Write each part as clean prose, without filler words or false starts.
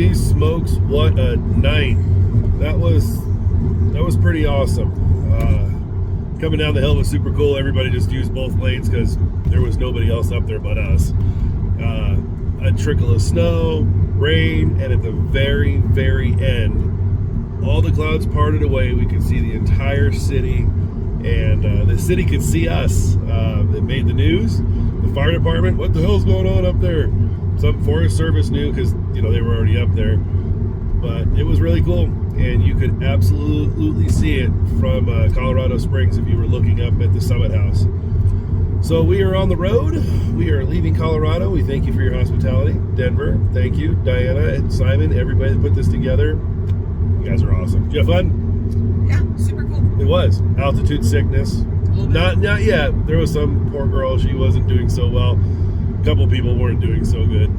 Holy smokes, what a night. That was pretty awesome. Coming down the hill was super cool. Everybody just used both lanes because there was nobody else up there but us. A trickle of snow, rain, and at the very, very end, all the clouds parted away. We could see the entire city, and the city could see us. It made the news. The fire department, what the hell's going on up there? Some Forest Service knew because, you know, they were already up there. But it was really cool, and you could absolutely see it from Colorado Springs if you were looking up at the Summit House. So we are on the road. We are leaving Colorado. We thank you for your hospitality. Denver, thank you. Diana and Simon, everybody that put this together. You guys are awesome. Did you have fun? Yeah, super cool. It was. Altitude sickness. Not yet. There was some poor girl. She wasn't doing so well. A couple people weren't doing so good.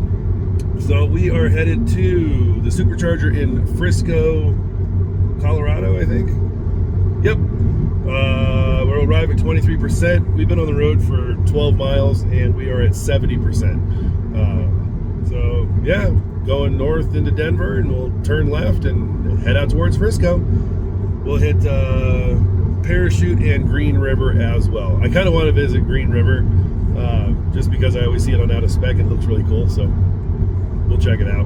So we are headed to the supercharger in Frisco, Colorado, I think. Yep. We'll arrive at 23%. We've been on the road for 12 miles and we are at 70%. So yeah, going north into Denver, and we'll turn left and head out towards Frisco. We'll hit Parachute and Green River as well. I kind of want to visit Green River just because I always see it on Out of Spec. It looks really cool, so we'll check it out.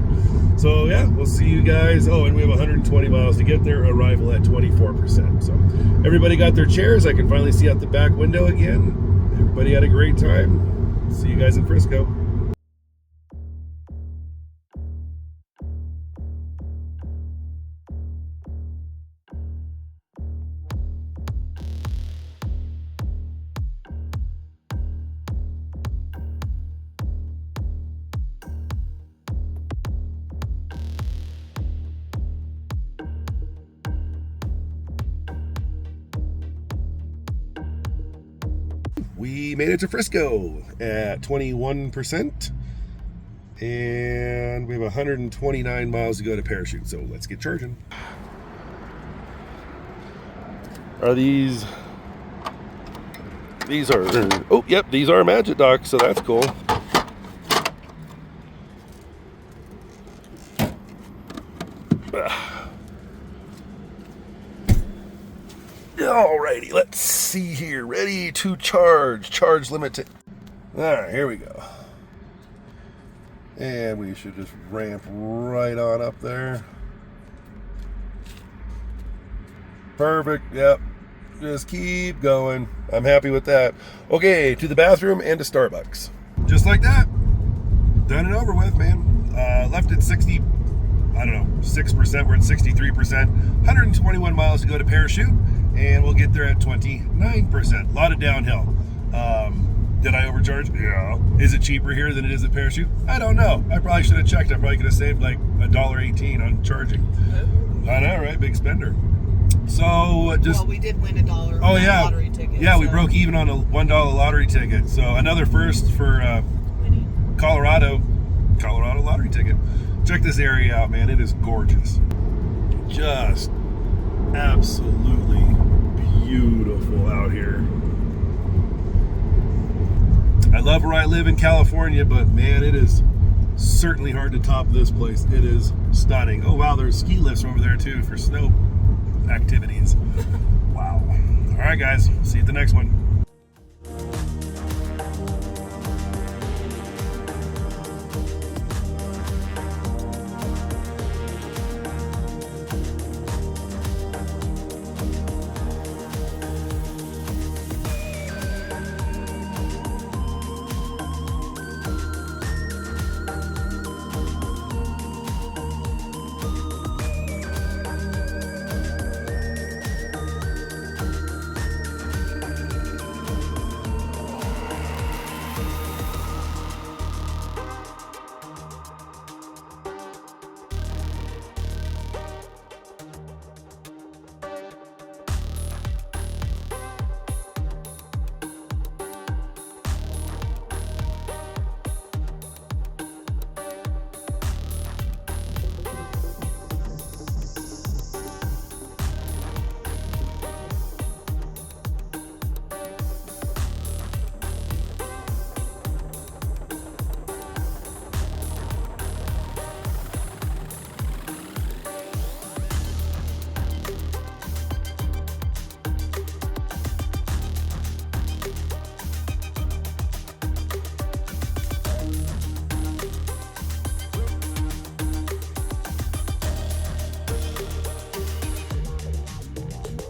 So yeah, we'll see you guys. Oh, and we have 120 miles to get there. Arrival at 24%. So everybody got their chairs. I can finally see out the back window again. Everybody had a great time. See you guys in Frisco. We made it to Frisco at 21%, and we have 129 miles to go to Parachute, so let's get charging. Are these are, oh, yep, these are Magic Docks, so that's cool. Alrighty, let's see here. Ready to charge. Charge limited. Alright, here we go. And we should just ramp right on up there. Perfect, yep. Just keep going. I'm happy with that. Okay, to the bathroom and to Starbucks. Just like that. Done and over with, man. Left at 60, I don't know, 6%. We're at 63%. 121 miles to go to Parachute. And we'll get there at 29%. A lot of downhill. Did I overcharge? Yeah. Is it cheaper here than it is at Parachute? I don't know. I probably should have checked. I probably could have saved like $1.18 on charging. I know, right? Big spender. So just. Well, we did win $1 on a lottery ticket. Yeah, so we broke even on a $1 lottery ticket. So another first for Colorado lottery ticket. Check this area out, man. It is gorgeous. Just absolutely beautiful out here. I love where I live in California, but man, it is certainly hard to top this place. It is stunning. Oh wow, there's ski lifts over there too for snow activities. Wow. All right guys, see you at the next one.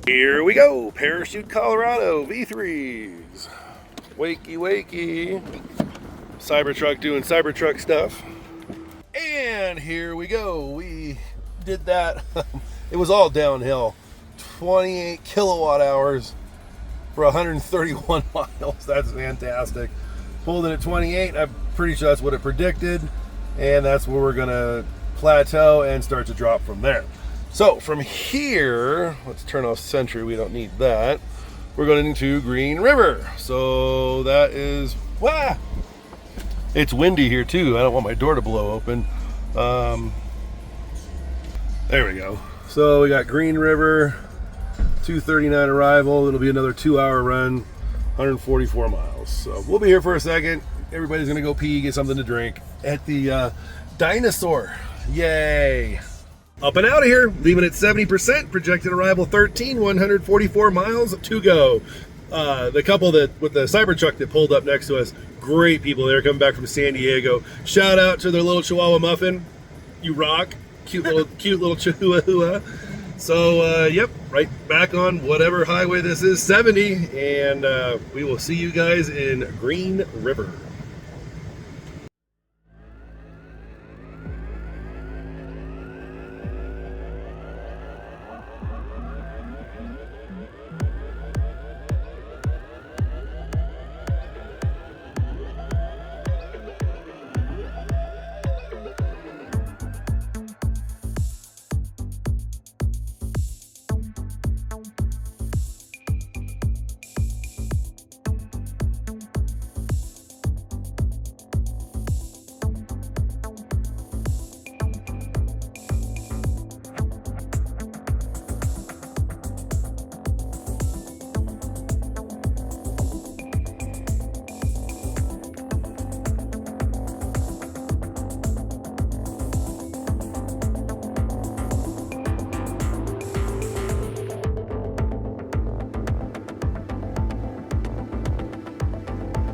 Here we go, Parachute Colorado V3s. Wakey, wakey. Cybertruck doing Cybertruck stuff. And here we go. We did that. It was all downhill. 28 kilowatt hours for 131 miles. That's fantastic. Pulled it at 28. I'm pretty sure that's what it predicted. And that's where we're going to plateau and start to drop from there. So from here, let's turn off Sentry. We don't need that. We're going into Green River. So that is, wow. It's windy here too. I don't want my door to blow open. There we go. So we got Green River, 2:39 arrival. It'll be another 2-hour run, 144 miles. So we'll be here for a second. Everybody's gonna go pee, get something to drink at the Dinosaur. Yay. Up and out of here, leaving at 70%, projected arrival 13, 144 miles to go. The couple that with the Cybertruck that pulled up next to us, great people there coming back from San Diego. Shout out to their little Chihuahua muffin. You rock. Cute little Chihuahua. So, yep, right back on whatever highway this is, 70. And we will see you guys in Green River.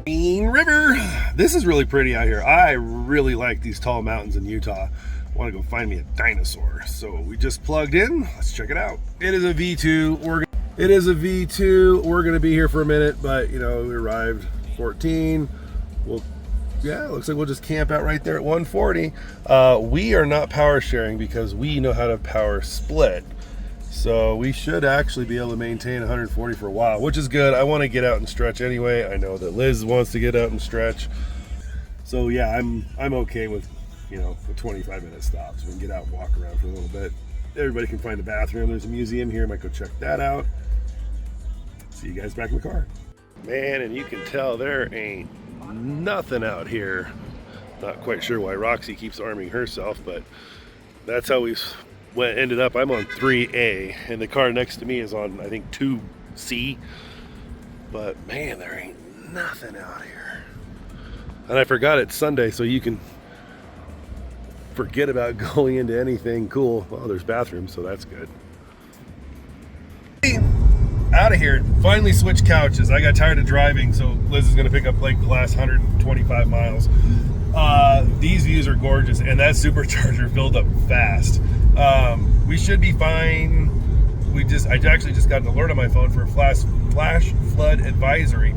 Green River. This is really pretty out here. I really like these tall mountains in Utah. I want to go find me a dinosaur. So we just plugged in. Let's check it out. It is a V2. We're going to be here for a minute, but you know, we arrived 14. Yeah, it looks like we'll just camp out right there at 140. We are not power sharing because we know how to power split. So we should actually be able to maintain 140 for a while, which is good. I want to get out and stretch anyway. I know that Liz wants to get out and stretch. So yeah, I'm okay with, you know, a 25-minute stop. So we can get out and walk around for a little bit. Everybody can find a bathroom. There's a museum here. Might go check that out. See you guys back in the car. Man, and you can tell there ain't nothing out here. Not quite sure why Roxy keeps arming herself, but that's how we ended up. I'm on 3A and the car next to me is on, I think, 2C. But man, there ain't nothing out here. And I forgot it's Sunday, so you can forget about going into anything cool. Well, there's bathrooms, so that's good. Out of here. Finally switched couches. I got tired of driving, so Liz is going to pick up like the last 125 miles. These views are gorgeous, and that supercharger filled up fast. We should be fine. I actually just got an alert on my phone for a flash flood advisory,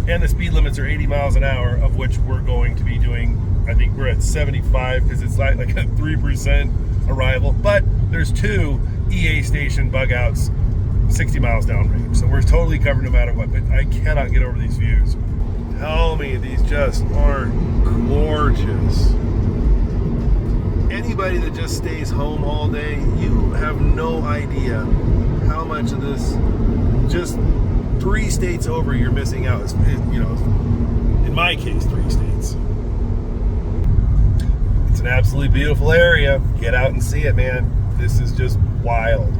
and the speed limits are 80 miles an hour, of which we're going to be doing, I think we're at 75 because it's like a 3% arrival, but there's 2 EA station bug outs 60 miles downrange, so we're totally covered no matter what. But I cannot get over these views. Tell me these just aren't gorgeous. Anybody that just stays home all day, you have no idea how much of this, just 3 states over, you're missing out. You know, in my case, 3 states. It's an absolutely beautiful area. Get out and see it, man. This is just wild.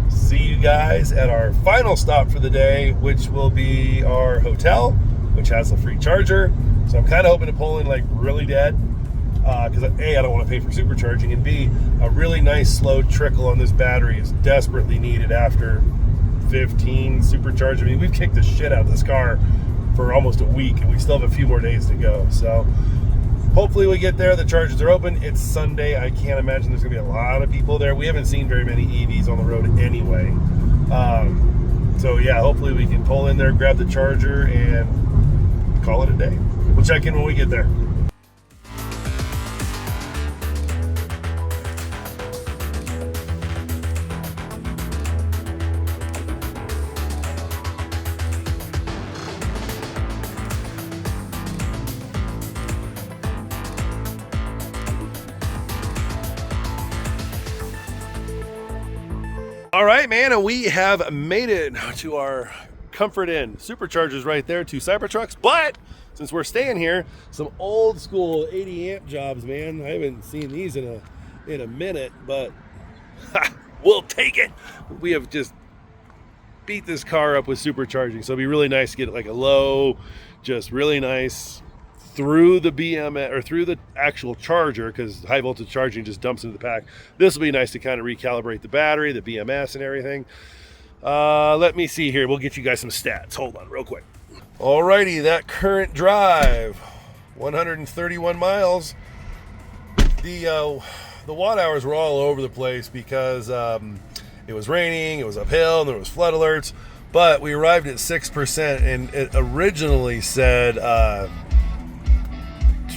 See you guys at our final stop for the day, which will be our hotel, which has a free charger. So I'm kind of hoping to pull in like really dead, because A, I don't want to pay for supercharging, and B, a really nice slow trickle on this battery is desperately needed after 15 supercharge. I mean, we've kicked the shit out of this car for almost a week, and we still have a few more days to go. So hopefully we get there. The chargers are open. It's Sunday. I can't imagine there's gonna be a lot of people there. We haven't seen very many EVs on the road anyway. So yeah, hopefully we can pull in there, grab the charger, and call it a day. We'll check in when we get there. All right, man, and we have made it to our Comfort Inn. Superchargers right there, 2 Cybertrucks. But since we're staying here, some old school 80 amp jobs, man. I haven't seen these in a minute, but we'll take it. We have just beat this car up with supercharging, so it'd be really nice to get like a low, just really nice through the BMS or through the actual charger, because high voltage charging just dumps into the pack. This will be nice to kind of recalibrate the battery, the BMS, and everything. Let me see here. We'll get you guys some stats. Hold on real quick. Alrighty, that current drive, 131 miles. The watt hours were all over the place because it was raining, it was uphill, and there was flood alerts. But we arrived at 6%, and it originally said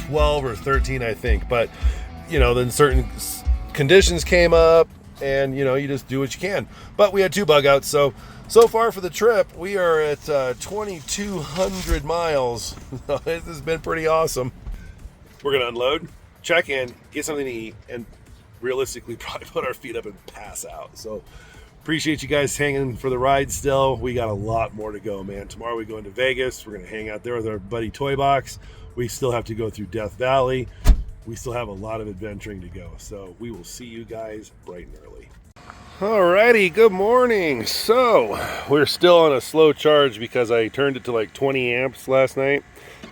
12 or 13, I think. But, you know, then certain conditions came up, and, you know, you just do what you can. But we had 2 bug outs, so far for the trip, we are at 2,200 miles. This has been pretty awesome. We're going to unload, check in, get something to eat, and realistically probably put our feet up and pass out. So appreciate you guys hanging for the ride still. We got a lot more to go, man. Tomorrow we go into Vegas. We're going to hang out there with our buddy Toybox. We still have to go through Death Valley. We still have a lot of adventuring to go. So we will see you guys bright and early. Alrighty, good morning. So we're still on a slow charge because I turned it to like 20 amps last night,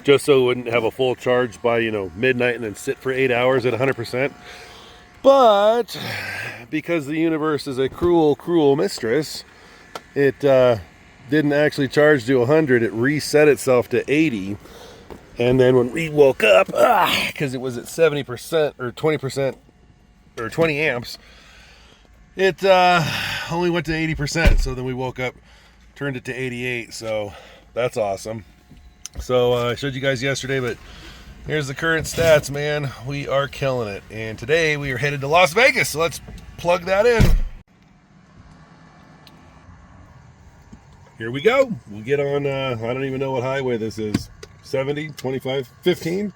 just so it wouldn't have a full charge by, you know, midnight and then sit for 8 hours at 100%. But because the universe is a cruel, cruel mistress, it didn't actually charge to 100. It reset itself to 80. And then when we woke up, because it was at 70% or 20% or 20 amps, it only went to 80%. So then we woke up, turned it to 88. So that's awesome. So I showed you guys yesterday, but here's the current stats, man. We are killing it. And today we are headed to Las Vegas. So let's plug that in. Here we go. We'll get on, I don't even know what highway this is. 70, 25, 15.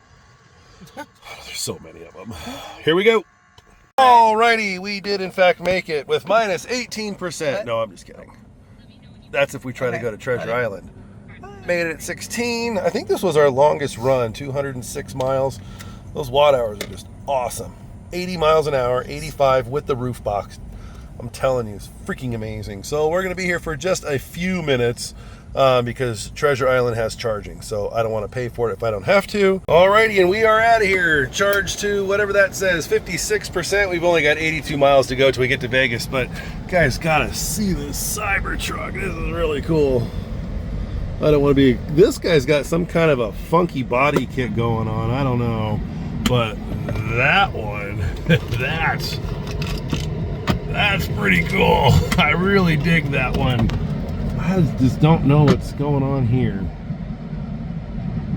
Oh, there's so many of them. Here we go. Alrighty, we did in fact make it with minus 18%. No, I'm just kidding. That's if we try to go to Treasure Island. Made it at 16. I think this was our longest run, 206 miles. Those watt hours are just awesome. 80 miles an hour, 85 with the roof box. I'm telling you, it's freaking amazing. So we're going to be here for just a few minutes. Because Treasure Island has charging, so I don't want to pay for it if I don't have to. Alrighty, and we are out of here. Charged to whatever that says, 56%. We've only got 82 miles to go till we get to Vegas, but guys gotta see this Cybertruck. This is really cool. I don't want to be. This guy's got some kind of a funky body kit going on. I don't know, but that one, that's pretty cool. I really dig that one. I just don't know what's going on here.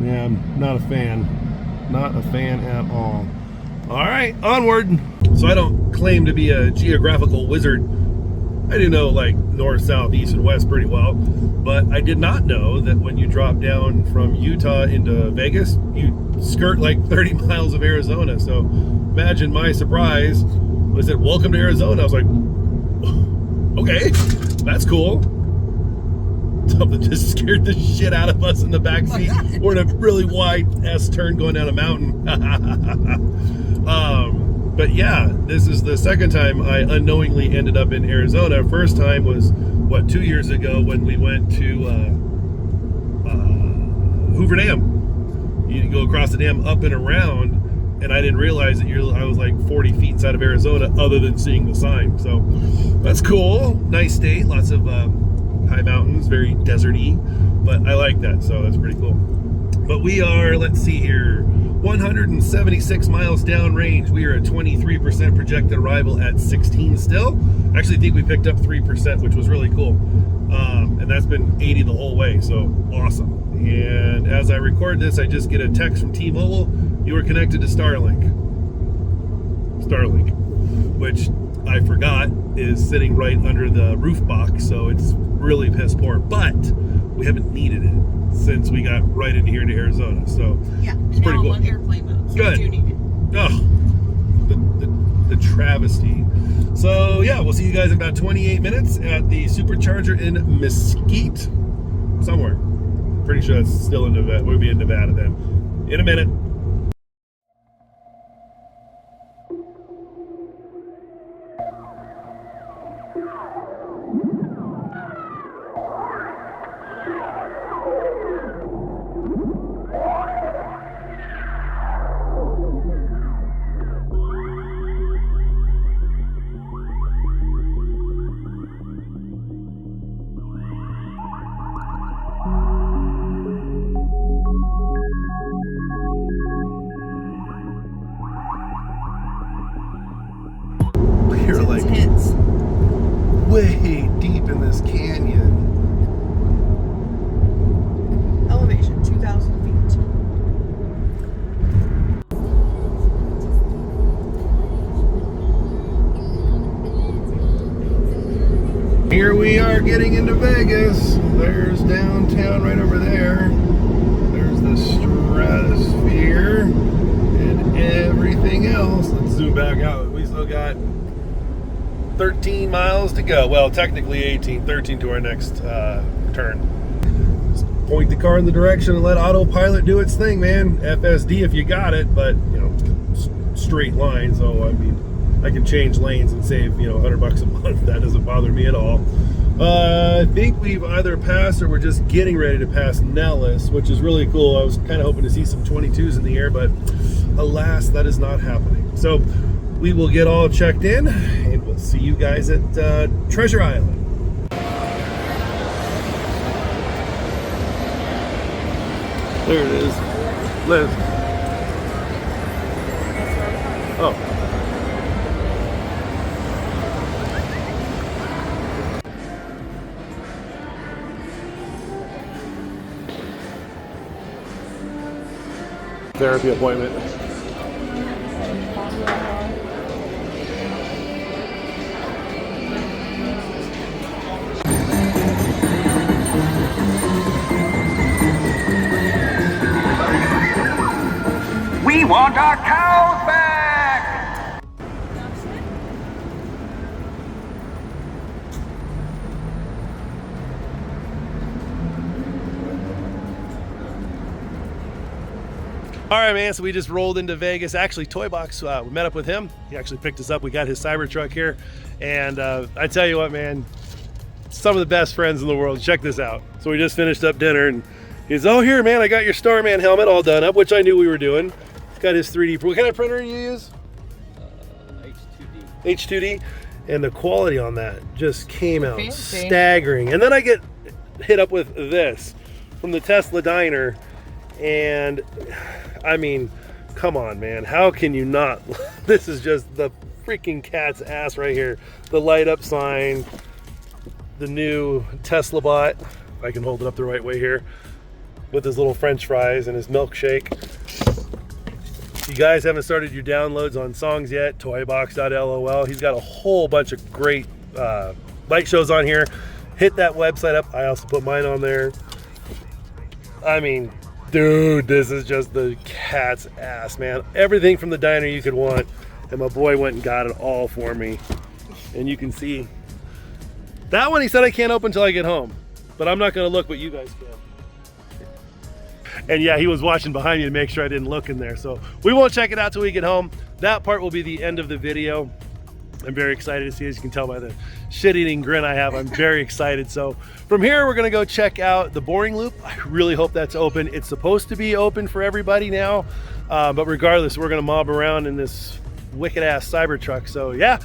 Yeah, I'm not a fan. Not a fan at all. All right, onward. So I don't claim to be a geographical wizard. I do know like north, south, east, and west pretty well. But I did not know that when you drop down from Utah into Vegas, you skirt like 30 miles of Arizona. So imagine my surprise when I said, "Welcome to Arizona." I was like, okay, that's cool. Something just scared the shit out of us in the back seat. We're in a really wide S-turn going down a mountain. But yeah, this is the second time I unknowingly ended up in Arizona. First time was, what, 2 years ago when we went to Hoover Dam. You go across the dam up and around, and I didn't realize that I was like 40 feet inside of Arizona other than seeing the sign. So that's cool. Nice state, lots of high mountains, very deserty, but I like that, so that's pretty cool. But we are, let's see here, 176 miles downrange. We are at 23% projected arrival at 16 still. I actually think we picked up 3%, which was really cool. And that's been 80 the whole way, so awesome. And as I record this, I just get a text from T-Mobile. You are connected to Starlink, which I forgot is sitting right under the roof box, so it's really piss poor. But we haven't needed it since we got right into here to Arizona, so yeah, it's pretty cool. On airplane mode, so good. You do need it. Oh, the travesty. So yeah, we'll see you guys in about 28 minutes at the Supercharger in Mesquite, somewhere. Pretty sure that's still in Nevada. We'll be in Nevada then. In a minute. You're like intense. Way deep in this canyon. Elevation 2,000 feet. Here we are getting into Vegas. There's downtown right over there. There's the stratosphere and everything else. Let's zoom back out. We still got 13 miles to go. Well, technically 18, 13 to our next turn. Just point the car in the direction and let autopilot do its thing, man. FSD if you got it, but you know, straight line. So I mean, I can change lanes and save, you know, $100 a month. That doesn't bother me at all. I think we've either passed or we're just getting ready to pass Nellis, which is really cool. I was kind of hoping to see some 22s in the air, but alas, that is not happening. So we will get all checked in and we'll see you guys at Treasure Island. There it is. Liz. Oh. Therapy appointment. We want our cows back! All right, man, so we just rolled into Vegas. Actually, Toybox, we met up with him. He actually picked us up. We got his Cybertruck here. And I tell you what, man, some of the best friends in the world. Check this out. So we just finished up dinner and he's, oh, here, man, I got your Starman helmet all done up, which I knew we were doing. Got his 3D. What kind of printer do you use? H2D. H2D. And the quality on that just came out staggering. And then I get hit up with this from the Tesla diner. And I mean, come on, man. How can you not? This is just the freaking cat's ass right here. The light up sign, the new Tesla bot. If I can hold it up the right way here, with his little French fries and his milkshake. If you guys haven't started your downloads on songs yet, toybox.lol. He's got a whole bunch of great light shows on here. Hit that website up. I also put mine on there. I mean, dude, this is just the cat's ass, man. Everything from the diner you could want, and my boy went and got it all for me. And you can see that one. He said I can't open until I get home, but I'm not gonna look, but you guys can. And yeah, he was watching behind me to make sure I didn't look in there. So we won't check it out till we get home. That part will be the end of the video. I'm very excited to see, as you can tell by the shit-eating grin I have. I'm very excited. So from here, we're gonna go check out the Boring Loop. I really hope that's open. It's supposed to be open for everybody now. But regardless, we're gonna mob around in this wicked ass Cybertruck. So yeah,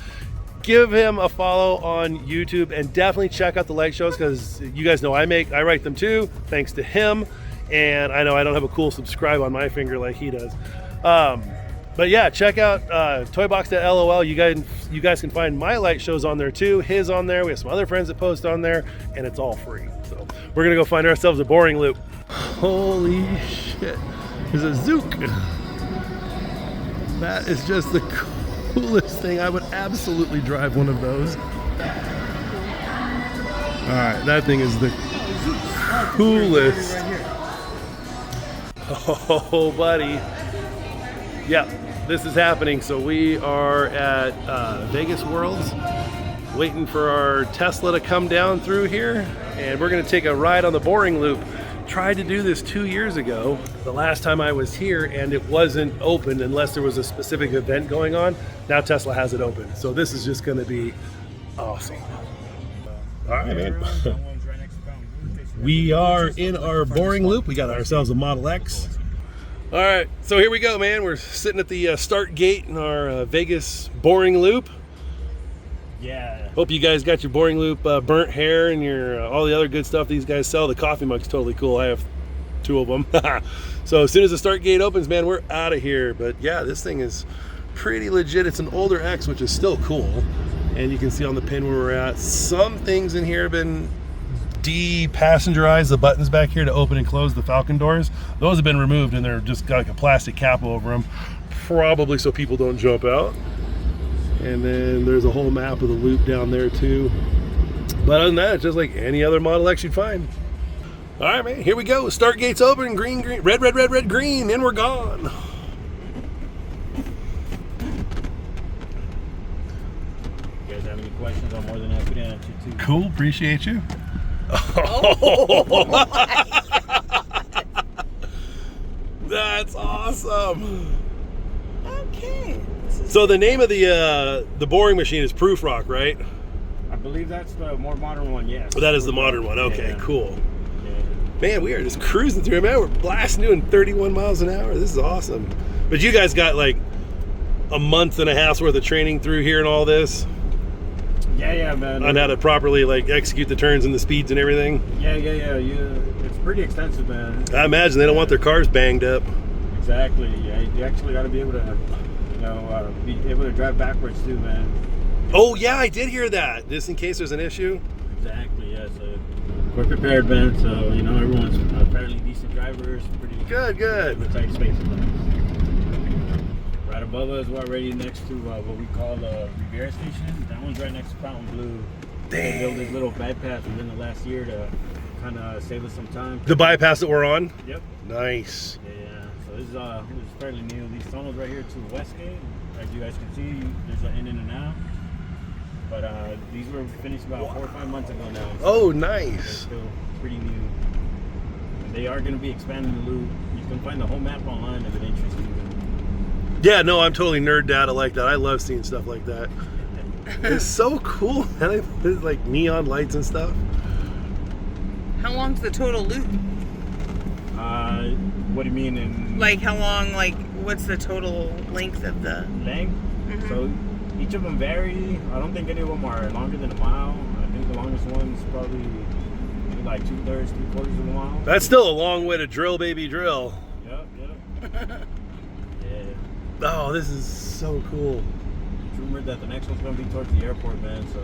give him a follow on YouTube and definitely check out the light shows, because you guys know I write them too, thanks to him. And I know I don't have a cool subscribe on my finger like he does. But yeah, check out Toybox.lol. You guys can find my light shows on there too. His on there. We have some other friends that post on there, and it's all free. So we're gonna go find ourselves a boring loop. Holy shit! There's a Zoox. That is just the coolest thing. I would absolutely drive one of those. All right, that thing is the coolest. Oh, buddy. Yeah, this is happening. So we are at Vegas Worlds, waiting for our Tesla to come down through here, and we're gonna take a ride on the boring loop. Tried to do this 2 years ago, the last time I was here, and it wasn't open unless there was a specific event going on. Now Tesla has it open, so this is just gonna be awesome. All right, man. We are in our boring loop. We got ourselves a Model X. All right, so here we go, man. We're sitting at the start gate in our Vegas boring loop. Yeah. Hope you guys got your boring loop burnt hair and your all the other good stuff these guys sell. The coffee mug's totally cool. I have 2 of them. So as soon as the start gate opens, man, we're out of here. But yeah, this thing is pretty legit. It's an older X, which is still cool. And you can see on the pin where we're at, some things in here have been de-passengerized. The buttons back here to open and close the Falcon doors, those have been removed, and they're just got like a plastic cap over them, probably so people don't jump out. And then there's a whole map of the loop down there too. But other than that, it's just like any other Model X you'd find. All right, man, here we go. Start gates open, green, green, red, red, red, red, green, and we're gone. You guys have any questions? I'm more than happy to answer too. Cool, appreciate you. Oh my God. That's awesome. Okay. So the name of the boring machine is Proof Rock, right? I believe that's the more modern one, yes. That is the modern one. Okay, Yeah. cool. Yeah. Man, we are just cruising through. Man, we're blasting doing 31 miles an hour. This is awesome. But you guys got like a month and a half's worth of training through here and all this Yeah, man. on how to properly like execute the turns and the speeds and everything. Yeah. It's pretty extensive, man. I imagine they don't want their cars banged up. Exactly. Yeah, you actually got to be able to, be able to drive backwards too, man. Oh yeah, I did hear that. Just in case there's an issue. Exactly. Yeah. So we're prepared, man. So everyone's fairly decent drivers. Pretty Good. tight spaces. Right above us, we're already next to what we call the Riviera Station. That one's right next to Fountain Blue. They built this little bypass within the last year to kind of save us some time. The bypass that we're on. Yep. Nice. Yeah. So this is fairly new. These tunnels right here to Westgate, as you guys can see, there's an in and an out. But these were finished about 4 or 5 months ago now. So Oh, they're nice. still pretty new. And they are going to be expanding the loop. You can find the whole map online if it interests you. Yeah, no, I'm totally nerded out. I like that. I love seeing stuff like that. It's so cool, man. There's like neon lights and stuff. How long's the total loop? What do you mean in Like how long? Like what's the total length of the? length? Mhm. So each of them vary. I don't think any of them are longer than a mile. I think the longest one's probably maybe like 2/3, 3/4 of a mile. That's still a long way to drill, baby, drill. Yep. Yeah. Oh, this is so cool. It's rumored that the next one's gonna be towards the airport, man. So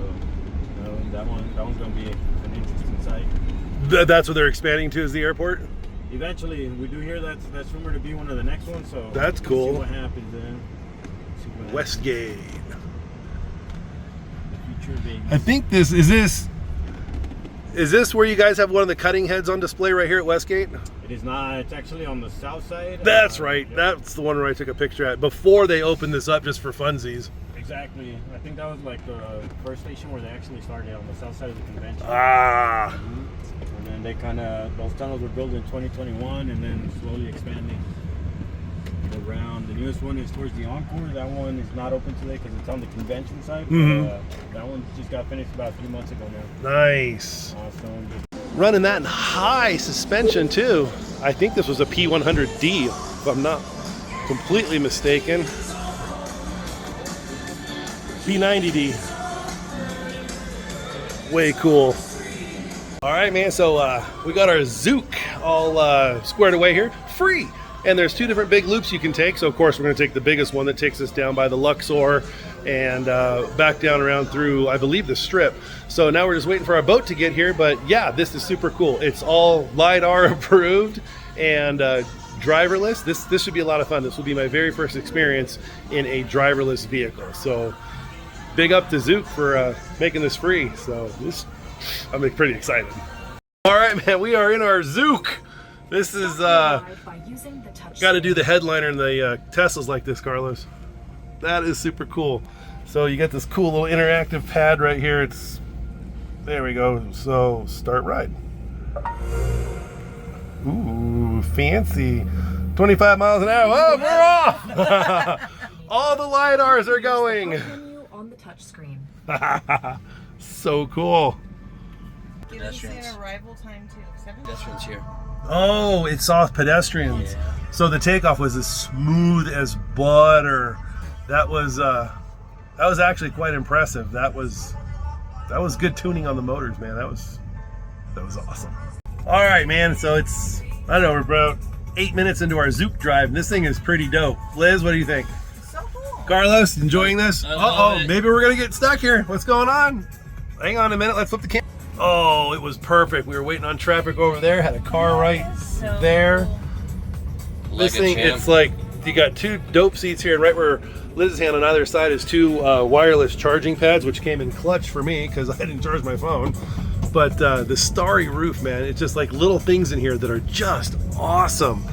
that one's gonna be an interesting site. That's what they're expanding to, is the airport? Eventually, we do hear that's rumored to be one of the next ones. So That's we'll cool. See what happens then. Westgate. The future baby. I think this is this where you guys have one of the cutting heads on display right here at Westgate? It is not. It's actually on the south side. That's right. Yep. That's the one where I took a picture at before they opened this up just for funsies. Exactly. I think that was like the first station where they actually started on the south side of the convention. Ah. Mhm. And then they those tunnels were built in 2021 and then slowly expanding around. The newest one is towards the Encore. That one is not open today because it's on the convention side. Mhm. That one just got finished about 3 months ago now. Nice. Awesome. Running that in high suspension too. I think this was a P100D, if I'm not completely mistaken. P90D. Way cool. All right, man. So we got our Zoox all squared away here. Free. And there's 2 different big loops you can take. So of course we're going to take the biggest one that takes us down by the Luxor and back down around through, I believe, the Strip. So now we're just waiting for our boat to get here. But yeah, this is super cool. It's all LiDAR approved and driverless. This should be a lot of fun. This will be my very first experience in a driverless vehicle. So big up to Zoox for making this free. So I'm pretty excited. All right, man, we are in our Zoox. This is got to do the headliner and the Teslas like this, Carlos. That is super cool. So you got this cool little interactive pad right here. There we go. So start ride. Ooh, fancy. 25 miles an hour. Oh, we're off. All the LiDARs are going. On the touch screen. So cool. Give us an arrival time too. Pedestrians here. Oh, it saw pedestrians. Yeah. So the takeoff was as smooth as butter. That was actually quite impressive. That was good tuning on the motors, man. That was awesome. All right, man. So it's, I don't know, we're about 8 minutes into our Zoox drive, and this thing is pretty dope. Liz, what do you think? So cool. Carlos, enjoying this? Uh-oh, maybe we're gonna get stuck here. What's going on? Hang on a minute. Let's flip the camera. Oh, it was perfect. We were waiting on traffic over there. Had a car right there. Cool. This thing, it's like you got 2 dope seats here, and right where Liz's hand on either side is 2 wireless charging pads, which came in clutch for me because I didn't charge my phone. But the starry roof, man, it's just like little things in here that are just awesome.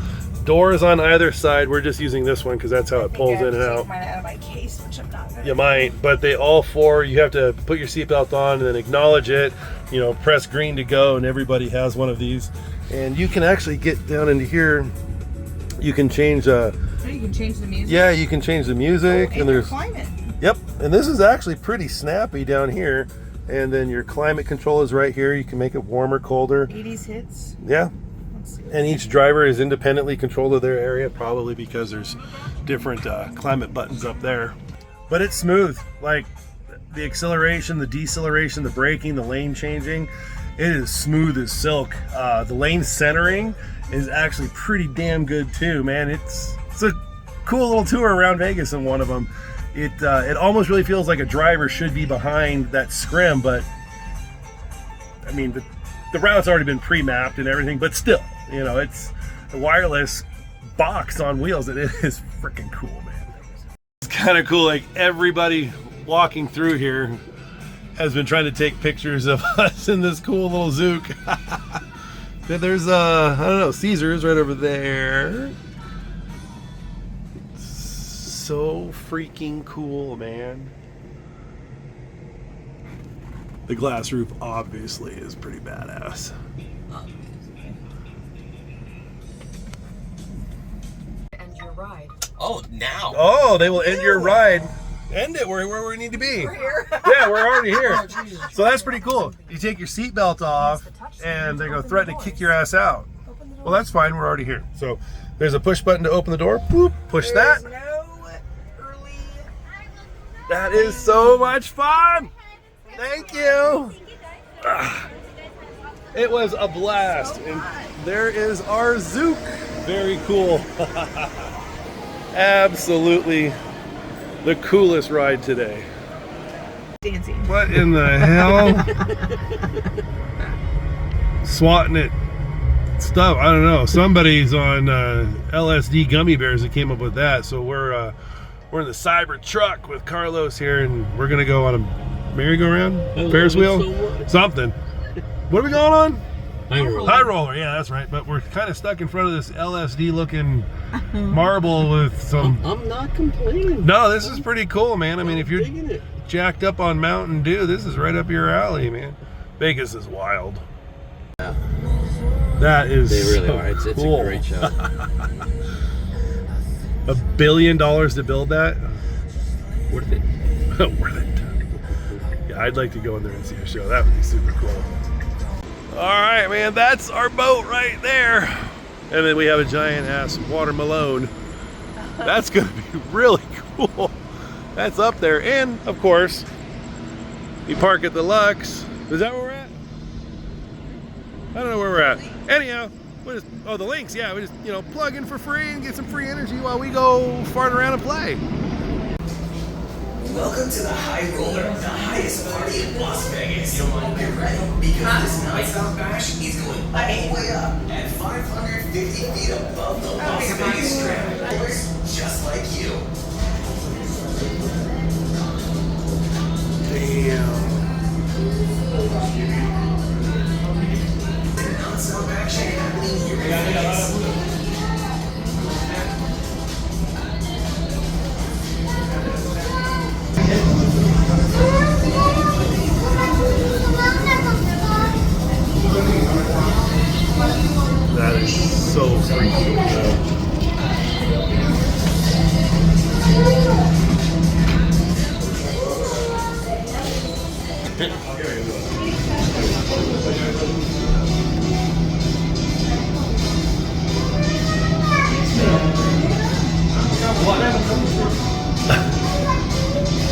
Doors on either side. We're just using this one because that's how it pulls in and out. Mine out of my case, which I'm not. You might, but they all 4. You have to put your seatbelt on and then acknowledge it. You know, press green to go, and everybody has one of these. And you can actually get down into here. You can change. So you can change the music. Yeah, you can change the music, and there's climate. Yep, and this is actually pretty snappy down here. And then your climate control is right here. You can make it warmer, colder. 80s hits. Yeah. And each driver is independently controlled of their area, probably because there's different climate buttons up there. But it's smooth. Like the acceleration, the deceleration, the braking, the lane changing, it is smooth as silk. The lane centering is actually pretty damn good too, man. It's a cool little tour around Vegas in one of them. It almost really feels like a driver should be behind that scrim, but I mean the route's already been pre-mapped and everything, but still, you know, it's a wireless box on wheels, and it is freaking cool, man. It's kind of cool. Like everybody walking through here has been trying to take pictures of us in this cool little Zoox. There's I don't know, Caesars right over there. So freaking cool, man. The glass roof obviously is pretty badass. End your ride. Oh, now. Oh, they will end your ride. End it where we need to be. We're here. Yeah, we're already here. So that's pretty cool. You take your seatbelt off and they're going to threaten to kick your ass out. Well, that's fine. We're already here. So there's a push button to open the door. Boop, push that. No early. That is so much fun. Thank you. It was a blast. And there is our Zoox. Very cool. Absolutely the coolest ride today. Dancing. What in the hell? Swatting it. Stuff. I don't know. Somebody's on LSD gummy bears that came up with that. So we're in the cyber truck with Carlos here, and we're gonna go on a merry-go-round, Ferris wheel, something. What are we going on? High roller. Yeah, that's right. But we're kind of stuck in front of this LSD-looking marble with some. I'm not complaining. No, this is pretty cool, man. I mean, if you're jacked up on Mountain Dew, this is right up your alley, man. Vegas is wild. Yeah. That is. They really so are. It's cool. a great show. $1 billion to build that. Worth it. Worth it. Yeah, I'd like to go in there and see a show. That would be super cool. All right, man, that's our boat right there. And then we have a giant ass watermelon. That's gonna be really cool. That's up there. And of course, you park at the Lux. Is that where we're at? I don't know where we're at. Anyhow, the links, yeah. We just, plug in for free and get some free energy while we go fart around and play. Welcome to the High Roller, the highest party in Las Vegas. Get ready, because this non-stop bash is going all the way up at 550 feet above the Las Vegas Strip. Rollers just like you. Damn. Non-stop action happening here in Vegas. That is so freaking cool.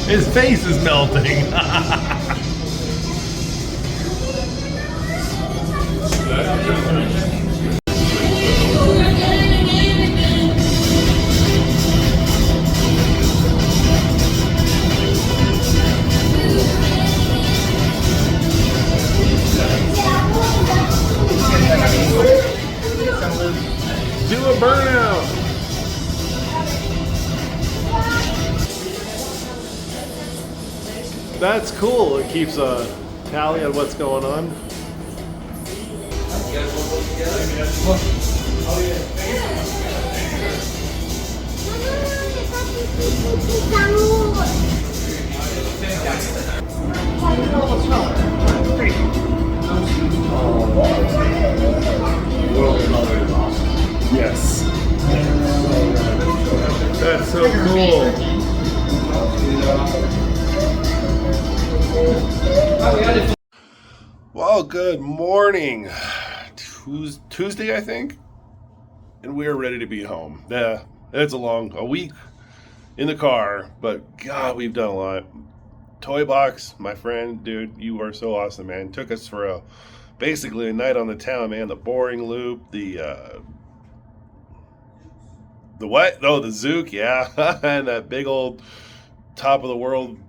His face is melting. Do a burnout. That's cool. It keeps a tally on what's going on. Yes. That's so cool. Well, good morning. Tuesday, I think, and we are ready to be home. Yeah, it's a week in the car, but God, we've done a lot. Toybox, my friend, dude, you are so awesome, man. Took us for basically a night on the town, man. The boring loop, the what? Oh, the Zoox, yeah, and that big old top of the world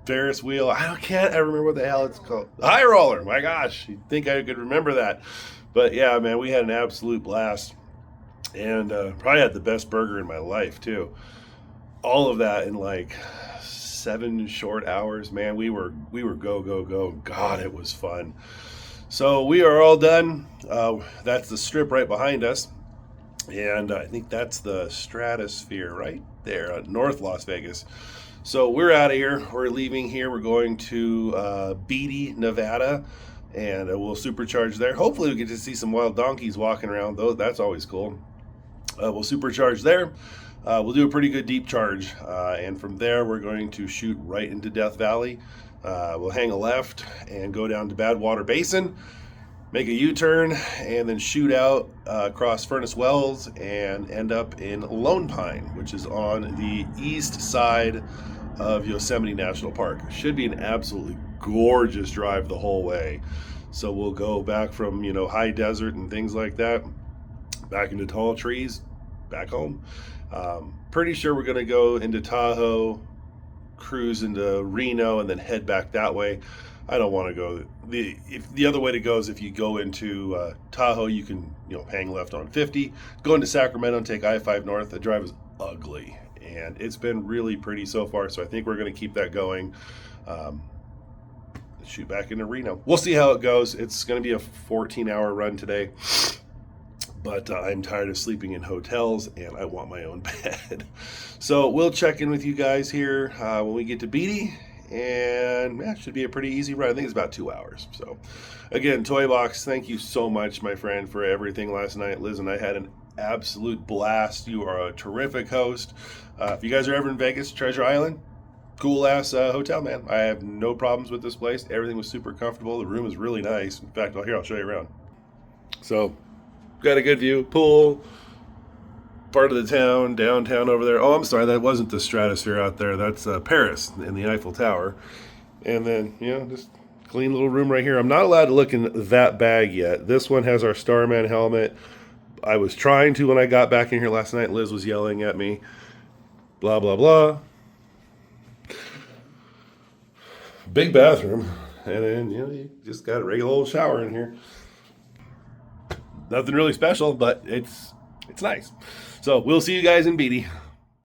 Ferris wheel. I remember what the hell it's called. High roller. My gosh, you'd think I could remember that. But yeah, man, we had an absolute blast, and probably had the best burger in my life too. All of that in like 7 short hours, man. We were go. God, it was fun. So we are all done. That's the strip right behind us, and I think that's the Stratosphere right there, North Las Vegas. So we're out of here. We're leaving here. We're going to Beatty, Nevada, and we'll supercharge there. Hopefully we get to see some wild donkeys walking around, though. That's always cool. We'll supercharge there. We'll do a pretty good deep charge, and from there we're going to shoot right into Death Valley. We'll hang a left and go down to Badwater Basin, make a U-turn, and then shoot out across Furnace Wells and end up in Lone Pine, which is on the east side of Yosemite National Park. Should be an absolutely gorgeous drive the whole way. So we'll go back from, high desert and things like that, back into tall trees, back home. Pretty sure we're going to go into Tahoe, cruise into Reno, and then head back that way. I don't want to go. The other way to go is if you go into Tahoe, you can hang left on 50, go into Sacramento and take I-5 north. The drive is ugly, and it's been really pretty so far. So I think we're going to keep that going. Shoot back into Reno. We'll see how it goes. It's going to be a 14-hour run today, but I'm tired of sleeping in hotels and I want my own bed. So we'll check in with you guys here when we get to Beatty. And it should be a pretty easy run. I think it's about 2 hours. So, again, Toybox, thank you so much, my friend, for everything last night. Liz and I had an absolute blast. You are a terrific host. If you guys are ever in Vegas, Treasure Island, cool-ass hotel, man. I have no problems with this place. Everything was super comfortable. The room is really nice. In fact, I'll show you around. So, got a good view. Pool. Part of the town, downtown over there. Oh, I'm sorry, that wasn't the Stratosphere out there. That's Paris in the Eiffel Tower. And then, just clean little room right here. I'm not allowed to look in that bag yet. This one has our Starman helmet. I was trying to when I got back in here last night. Liz was yelling at me. Blah, blah, blah. Big bathroom. And then, you know, you just got a regular old shower in here. Nothing really special, but it's nice. So we'll see you guys in Beatty.